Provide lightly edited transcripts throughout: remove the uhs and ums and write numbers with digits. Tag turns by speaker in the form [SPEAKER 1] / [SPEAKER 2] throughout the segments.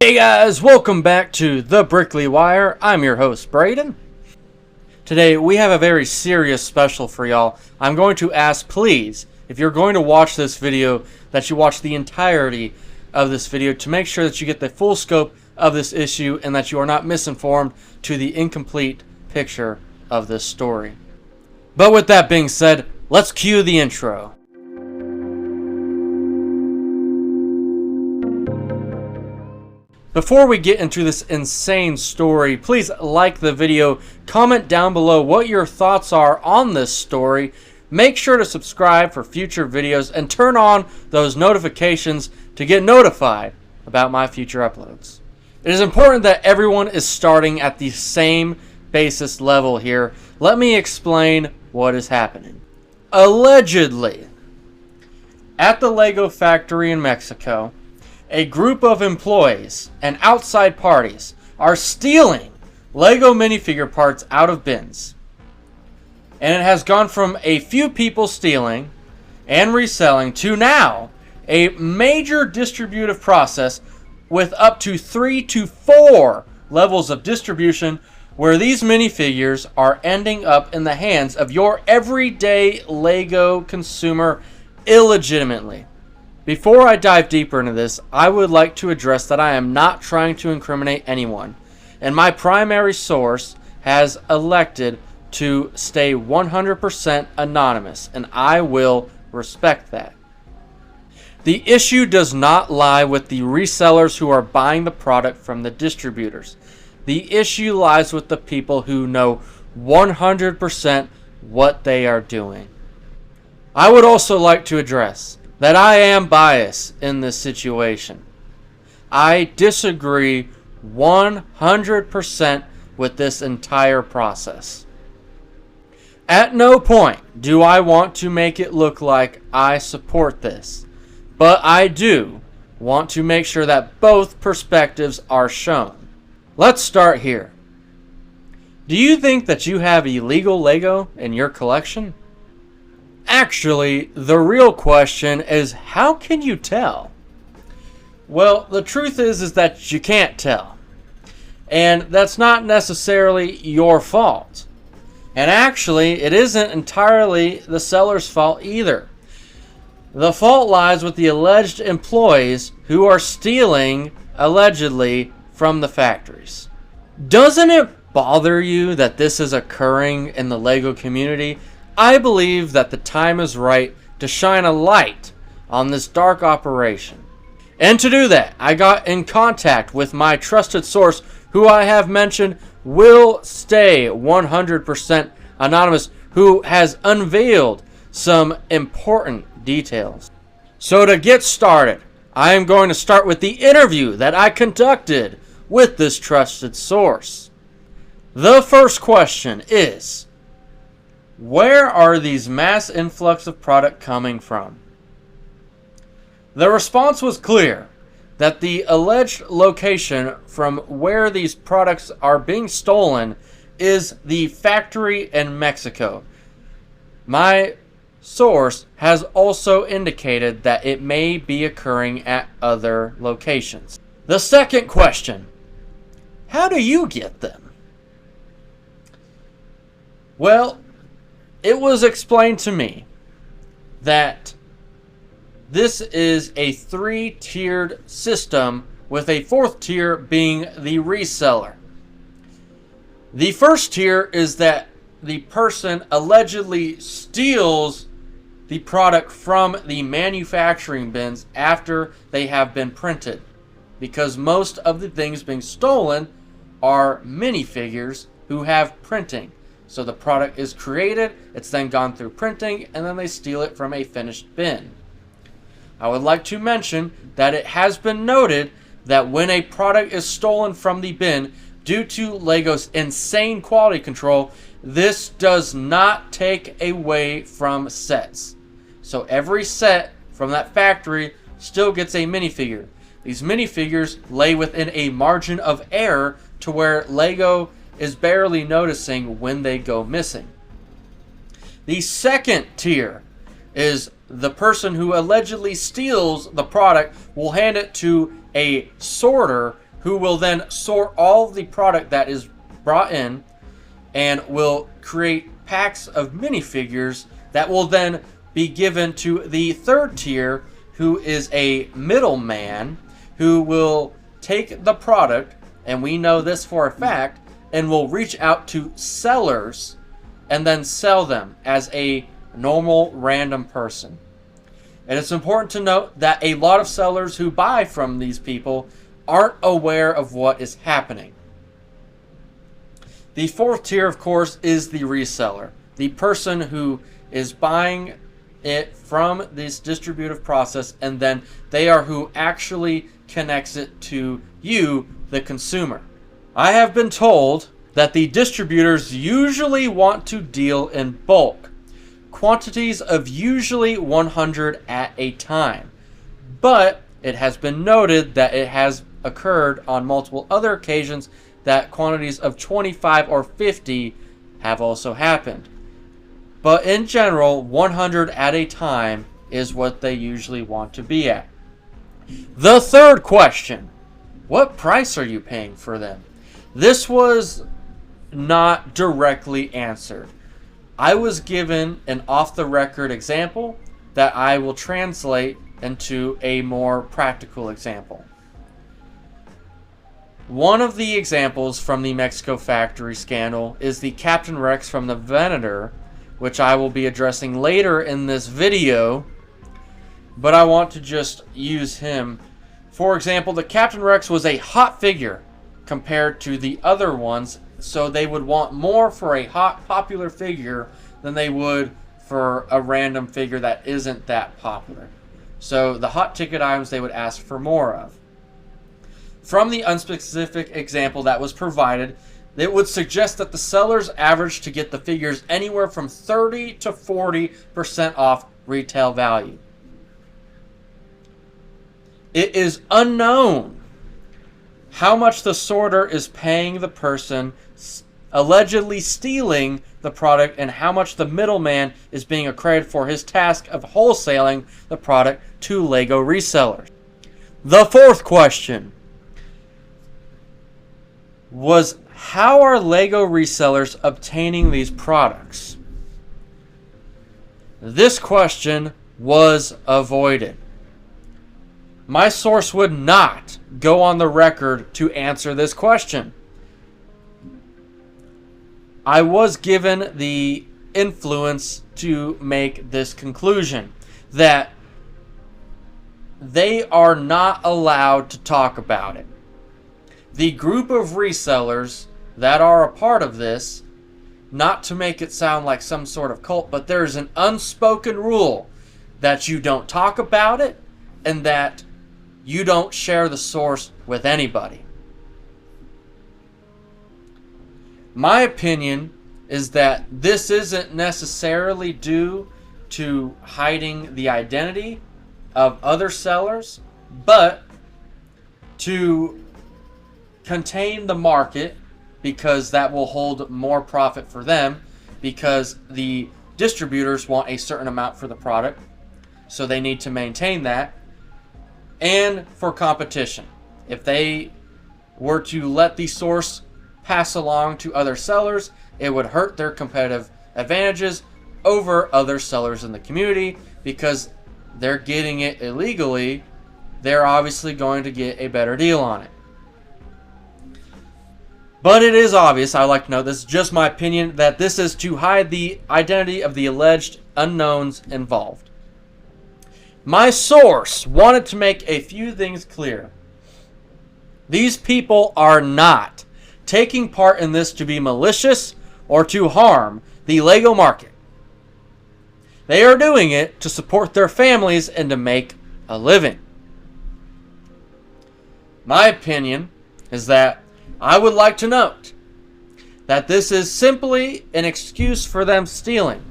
[SPEAKER 1] Hey guys, welcome back to The Brickley Wire. I'm your host, Braden. Today we have a very serious special for y'all. I'm going to ask, please, if you're going to watch this video, that you watch the entirety of this video to make sure that you get the full scope of this issue and that you are not misinformed to the incomplete picture of this story. But with that being said, let's cue the intro. Before we get into this insane story, please like the video, comment down below what your thoughts are on this story, make sure to subscribe for future videos, and turn on those notifications to get notified about my future uploads. It is important that everyone is starting at the same basis level here. Let me explain what is happening. Allegedly, at the Lego factory in Mexico, a group of employees and outside parties are stealing Lego minifigure parts out of bins. And it has gone from a few people stealing and reselling to now a major distributive process with up to 3 to 4 levels of distribution where these minifigures are ending up in the hands of your everyday Lego consumer illegitimately. Before I dive deeper into this, I would like to address that I am not trying to incriminate anyone, and my primary source has elected to stay 100% anonymous, and I will respect that. The issue does not lie with the resellers who are buying the product from the distributors. The issue lies with the people who know 100% what they are doing. I would also like to address that I am biased in this situation. I disagree 100% with this entire process. At no point do I want to make it look like I support this, but I do want to make sure that both perspectives are shown. Let's start here. Do you think that you have illegal Lego in your collection? Actually, the real question is, how can you tell? Well, the truth is that you can't tell. And that's not necessarily your fault. And actually, it isn't entirely the seller's fault either. The fault lies with the alleged employees who are stealing, allegedly, from the factories. Doesn't it bother you that this is occurring in the Lego community? I believe that the time is right to shine a light on this dark operation. And to do that, I got in contact with my trusted source, who I have mentioned will stay 100% anonymous, who has unveiled some important details. So to get started, I am going to start with the interview that I conducted with this trusted source. The first question is, where are these mass influx of product coming from? The response was clear, that the alleged location from where these products are being stolen is the factory in Mexico. My source has also indicated that it may be occurring at other locations. The second question, how do you get them? Well, it was explained to me that this is a 3-tiered system, with a 4th tier being the reseller. The first tier is that the person allegedly steals the product from the manufacturing bins after they have been printed, because most of the things being stolen are minifigures who have printing. So the product is created, it's then gone through printing, and then they steal it from a finished bin. I would like to mention that it has been noted that when a product is stolen from the bin, due to Lego's insane quality control, this does not take away from sets. So every set from that factory still gets a minifigure. These minifigures lay within a margin of error to where Lego is barely noticing when they go missing. The second tier is the person who allegedly steals the product will hand it to a sorter who will then sort all the product that is brought in and will create packs of minifigures that will then be given to the third tier, who is a middleman who will take the product, and we know this for a fact, and will reach out to sellers and then sell them as a normal random person. And it's important to note that a lot of sellers who buy from these people aren't aware of what is happening. The fourth tier, of course, is the reseller, the person who is buying it from this distributive process, and then they are who actually connects it to you, the consumer. I have been told that the distributors usually want to deal in bulk, quantities of usually 100 at a time. But it has been noted that it has occurred on multiple other occasions that quantities of 25 or 50 have also happened. But in general, 100 at a time is what they usually want to be at. The third question: what price are you paying for them? This was not directly answered. I was given an off-the-record example that I will translate into a more practical example. One of the examples from the Mexico factory scandal is the Captain Rex from the Venator, which I will be addressing later in this video, but I want to just use him. For example, the Captain Rex was a hot figure compared to the other ones, so they would want more for a hot, popular figure than they would for a random figure that isn't that popular. So the hot ticket items they would ask for more of. From the unspecific example that was provided, it would suggest that the sellers average to get the figures anywhere from 30 to 40% off retail value. It is unknown how much the sorter is paying the person allegedly stealing the product and how much the middleman is being accredited for his task of wholesaling the product to LEGO resellers. The fourth question was, how are LEGO resellers obtaining these products? This question was avoided. My source would not go on the record to answer this question. I was given the influence to make this conclusion that they are not allowed to talk about it. The group of resellers that are a part of this, not to make it sound like some sort of cult, but there's an unspoken rule that you don't talk about it and that you don't share the source with anybody. My opinion is that this isn't necessarily due to hiding the identity of other sellers, but to contain the market, because that will hold more profit for them, because the distributors want a certain amount for the product, so they need to maintain that, and for competition. If they were to let the source pass along to other sellers, it would hurt their competitive advantages over other sellers in the community, because they're getting it illegally. They're obviously going to get a better deal on it. But it is obvious, I like to know, this is just my opinion, that this is to hide the identity of the alleged unknowns involved. My source wanted to make a few things clear. These people are not taking part in this to be malicious or to harm the LEGO market. They are doing it to support their families and to make a living. My opinion is that I would like to note that this is simply an excuse for them stealing.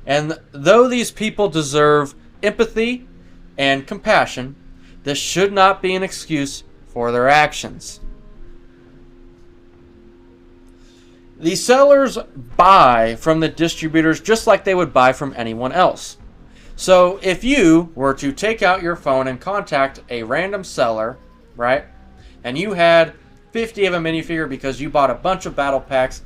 [SPEAKER 1] And though these people deserve empathy and compassion, this should not be an excuse for their actions. The sellers buy from the distributors just like they would buy from anyone else. So if you were to take out your phone and contact a random seller, right, and you had 50 of a minifigure because you bought a bunch of battle packs,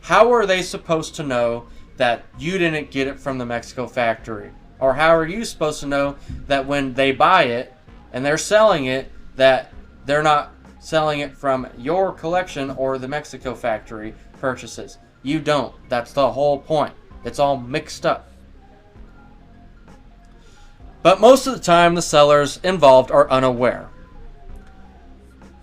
[SPEAKER 1] how are they supposed to know that you didn't get it from the Mexico factory? Or how are you supposed to know that when they buy it and they're selling it, that they're not selling it from your collection or the Mexico factory purchases? You don't. That's the whole point. It's all mixed up. But most of the time, the sellers involved are unaware.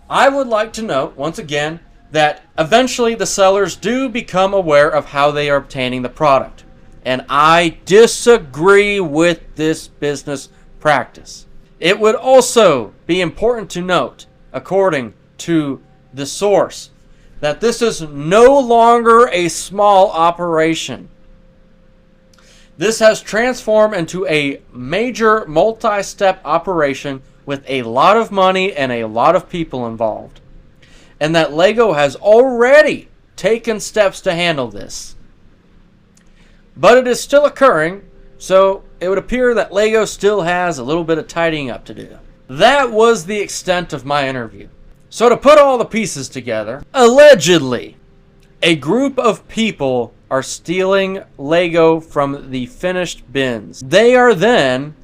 [SPEAKER 1] I would like to note, once again, that eventually the sellers do become aware of how they are obtaining the product. And I disagree with this business practice. It would also be important to note, according to the source, that this is no longer a small operation. This has transformed into a major multi-step operation with a lot of money and a lot of people involved. And that LEGO has already taken steps to handle this. But it is still occurring, so it would appear that LEGO still has a little bit of tidying up to do. That was the extent of my interview. So to put all the pieces together, allegedly, a group of people are stealing LEGO from the finished bins. They are then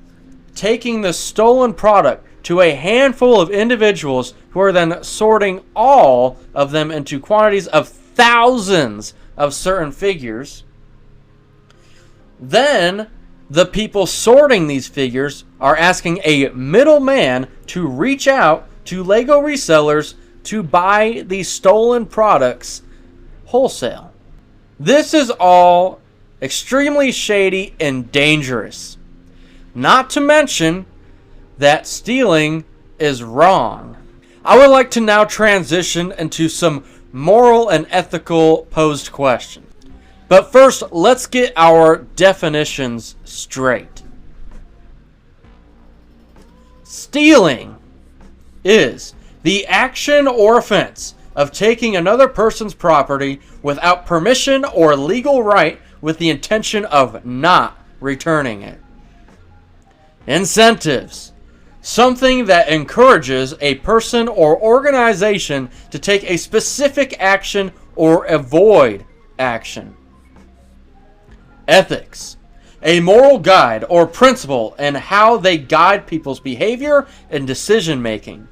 [SPEAKER 1] taking the stolen product to a handful of individuals who are then sorting all of them into quantities of thousands of certain figures. Then the people sorting these figures are asking a middleman to reach out to LEGO resellers to buy these stolen products wholesale. This is all extremely shady and dangerous. Not to mention that stealing is wrong. I would like to now transition into some moral and ethical posed questions. But first, let's get our definitions straight. Stealing is the action or offense of taking another person's property without permission or legal right with the intention of not returning it. Incentives. Something that encourages a person or organization to take a specific action or avoid action. Ethics. A moral guide or principle in how they guide people's behavior and decision making.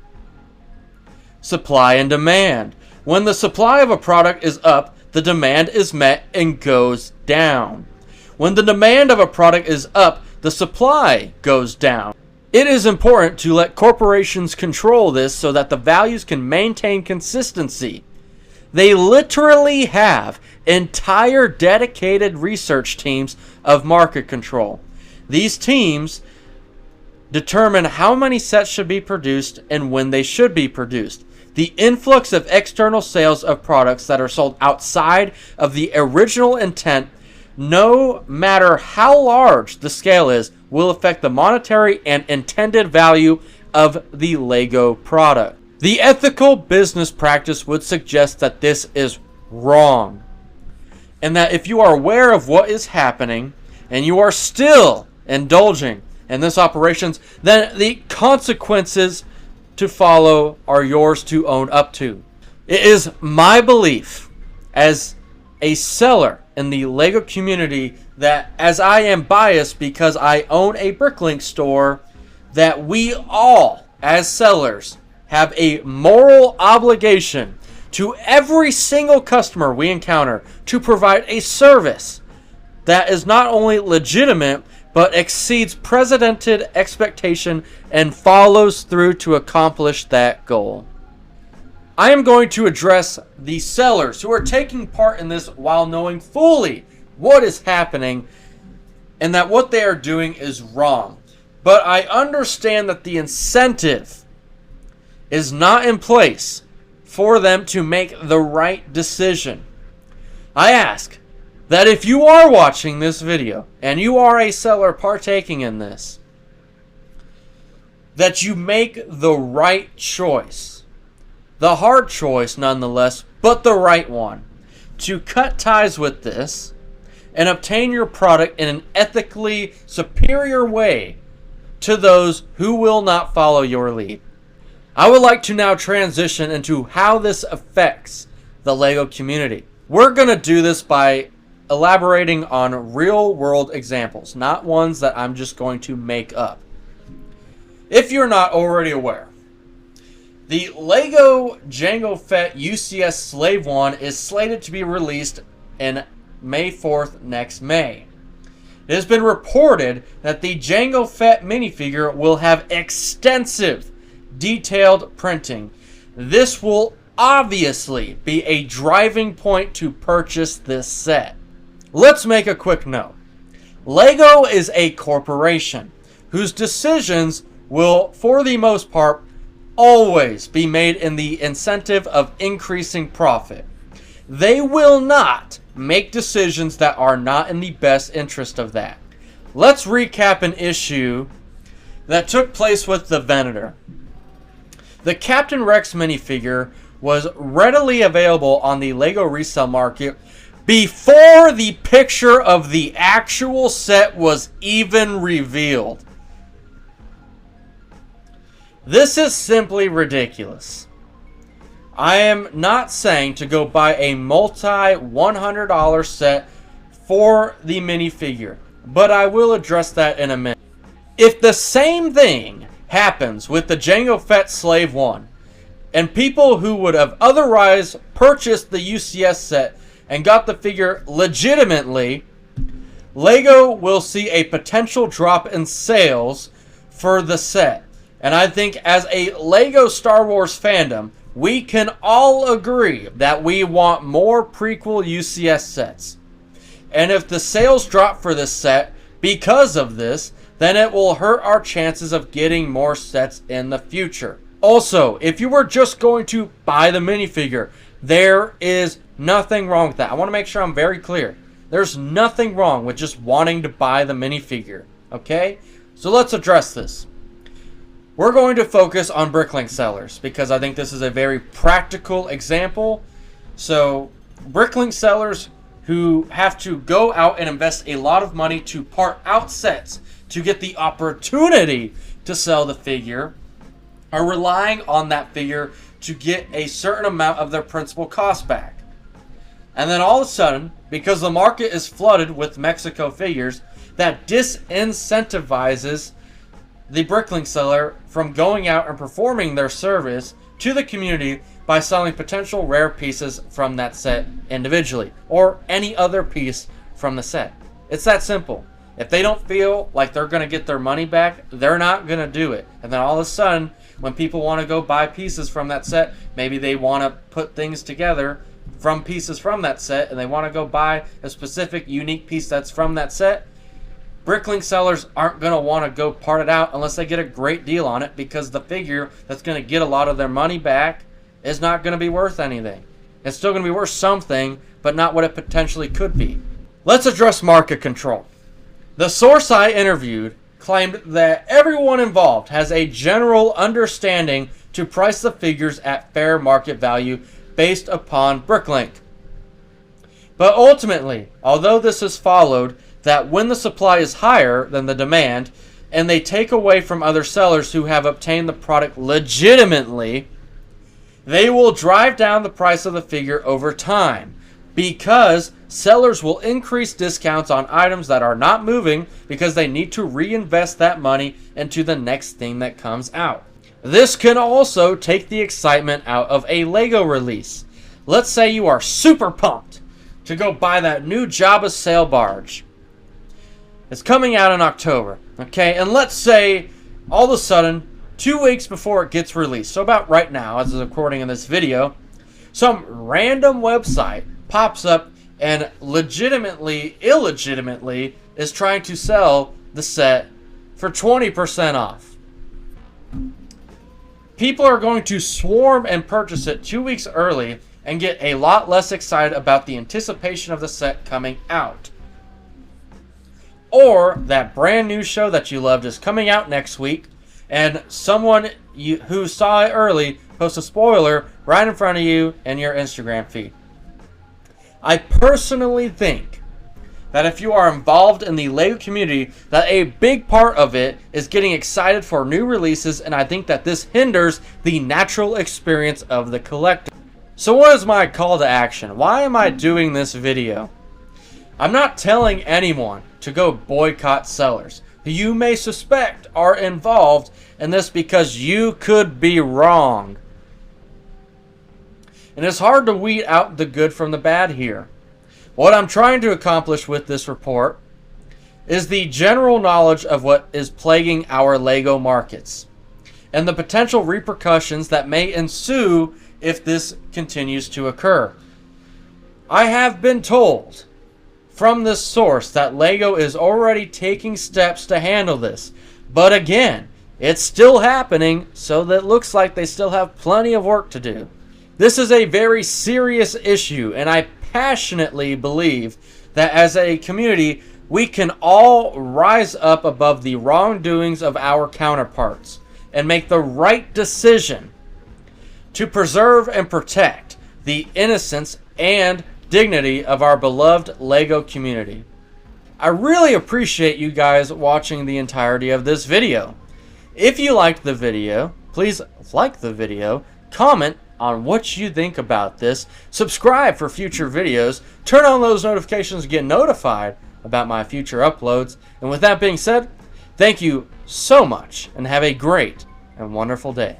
[SPEAKER 1] Supply and demand. When the supply of a product is up, the demand is met and goes down. When the demand of a product is up, the supply goes down. It is important to let corporations control this so that the values can maintain consistency. They literally have entire dedicated research teams of market control. These teams determine how many sets should be produced and when they should be produced. The influx of external sales of products that are sold outside of the original intent, no matter how large the scale is, will affect the monetary and intended value of the LEGO product. The ethical business practice would suggest that this is wrong, and that if you are aware of what is happening and you are still indulging in this operations, then the consequences to follow are yours to own up to. It is my belief as a seller in the LEGO community that, as I am biased because I own a Bricklink store, that we all as sellers have a moral obligation to every single customer we encounter to provide a service that is not only legitimate but exceeds precedented expectation and follows through to accomplish that goal. I am going to address the sellers who are taking part in this while knowing fully what is happening and that what they are doing is wrong. But I understand that the incentive is not in place for them to make the right decision. I ask that if you are watching this video and you are a seller partaking in this, that you make the right choice. The hard choice nonetheless, but the right one. To cut ties with this and obtain your product in an ethically superior way to those who will not follow your lead. I would like to now transition into how this affects the LEGO community. We're going to do this by elaborating on real world examples, not ones that I'm just going to make up. If you're not already aware, the LEGO Jango Fett UCS Slave 1 is slated to be released in May 4th next May. It has been reported that the Jango Fett minifigure will have extensive detailed printing. This will obviously be a driving point to purchase this set. Let's make a quick note. LEGO is a corporation whose decisions will, for the most part, always be made in the incentive of increasing profit. They will not make decisions that are not in the best interest of that. Let's recap an issue that took place with the Venator. The Captain Rex minifigure was readily available on the LEGO resale market before the picture of the actual set was even revealed. This is simply ridiculous. I am not saying to go buy a multi-$100 set for the minifigure, but I will address that in a minute. If the same thing happens with the Jango Fett Slave 1, and people who would have otherwise purchased the UCS set and got the figure legitimately, LEGO will see a potential drop in sales for the set. And I think as a LEGO Star Wars fandom, we can all agree that we want more prequel UCS sets. And if the sales drop for this set because of this, then it will hurt our chances of getting more sets in the future. Also, if you were just going to buy the minifigure, there is nothing wrong with that. I want to make sure I'm very clear. There's nothing wrong with just wanting to buy the minifigure. Okay? So let's address this. We're going to focus on Bricklink sellers because I think this is a very practical example. So, Bricklink sellers who have to go out and invest a lot of money to part out sets to get the opportunity to sell the figure are relying on that figure to get a certain amount of their principal cost back. And then all of a sudden, because the market is flooded with Mexico figures, that disincentivizes the Bricklink seller from going out and performing their service to the community by selling potential rare pieces from that set individually, or any other piece from the set. It's that simple. If they don't feel like they're going to get their money back, they're not going to do it. And then all of a sudden, when people want to go buy pieces from that set, maybe they want to put things together from pieces from that set, and they want to go buy a specific unique piece that's from that set, Bricklink sellers aren't going to want to go part it out unless they get a great deal on it, because the figure that's going to get a lot of their money back is not going to be worth anything. It's still going to be worth something, but not what it potentially could be. Let's address market control. The source I interviewed claimed that everyone involved has a general understanding to price the figures at fair market value based upon Bricklink. But ultimately, although this is followed, that when the supply is higher than the demand, and they take away from other sellers who have obtained the product legitimately, they will drive down the price of the figure over time, because sellers will increase discounts on items that are not moving because they need to reinvest that money into the next thing that comes out. This can also take the excitement out of a LEGO release. Let's say you are super pumped to go buy that new Jabba sail barge. It's coming out in October, okay? And let's say all of a sudden, 2 weeks before it gets released, so about right now as I'm recording in this video, some random website pops up and illegitimately is trying to sell the set for 20% off. People are going to swarm and purchase it 2 weeks early and get a lot less excited about the anticipation of the set coming out. Or that brand new show that you loved is coming out next week, and someone who saw it early posts a spoiler right in front of you in your Instagram feed. I personally think that if you are involved in the LEGO community, that a big part of it is getting excited for new releases, and I think that this hinders the natural experience of the collector. So what is my call to action? Why am I doing this video? I'm not telling anyone to go boycott sellers who you may suspect are involved in this, because you could be wrong. And it's hard to weed out the good from the bad here. What I'm trying to accomplish with this report is the general knowledge of what is plaguing our LEGO markets and the potential repercussions that may ensue if this continues to occur. I have been told from this source that LEGO is already taking steps to handle this, but again, it's still happening, so that looks like they still have plenty of work to do. This is a very serious issue, and I passionately believe that as a community, we can all rise up above the wrongdoings of our counterparts and make the right decision to preserve and protect the innocence and dignity of our beloved LEGO community. I really appreciate you guys watching the entirety of this video. If you liked the video, please like the video, comment on what you think about this, subscribe for future videos, turn on those notifications to get notified about my future uploads. And with that being said, thank you so much and have a great and wonderful day.